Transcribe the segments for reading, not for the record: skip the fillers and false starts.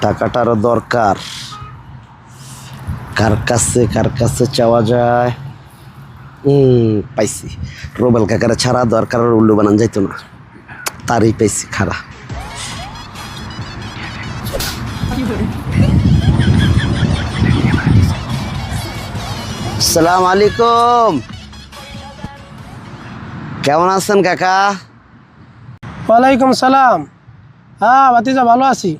টাকাটারও দরকার। কার কাছে চাওয়া যায়? পাইছি। রুবেল কাকারে ছাড়া দরকার উল্লু বানান যাইতো না, তারই পাইছি। খারা আসসালামু আলাইকুম, কেমন আছেন কাকা? ওয়ালাইকুম সালাম। হ্যাঁ ভাতিজা, ভালো আছি।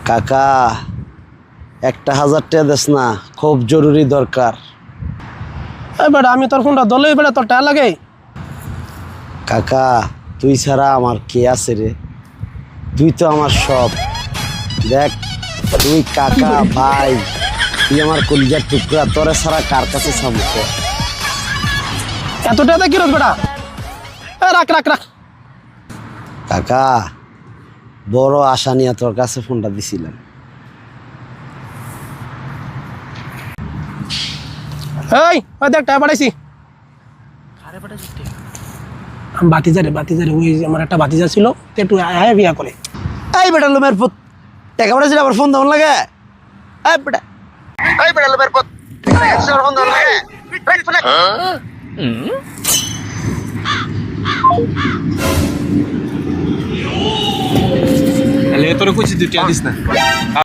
কাকা 1,000 টাকা দেস না, খুব জরুরি দরকার। এই বেটা, আমি তোর ফোনটা দলেই বেটা, তোর টাকা লাগে? কাকা তুই ছাড়া আমার কে আছে রে? তুই তো আমার সব। দেখ, তুই কাকা ভাই, তুই আমার কলিজার টুকরা, তোরে ছাড়া কার কাছে সামনে? এত টাকা কি রোজ বেটা? রাখ রাখ রাখ। কাকা বড় আশা নিয়ে তোর কাছে ফোনটা দিছিলাম। ওই দেখ টাকা পাঠাইছি। বাতিজা রে, ওই আমার একটা বাতিজা ছিল, একটু আয় বিয়া করে। এই বেটা লোমের পুত, টাকা পাঠাইছিল আবার ফোন দেওয়ার লাগে? এই বেটা লোমের পুত, ফোন দেওয়ার লাগে? তোর কইছি দুইটা দিস না।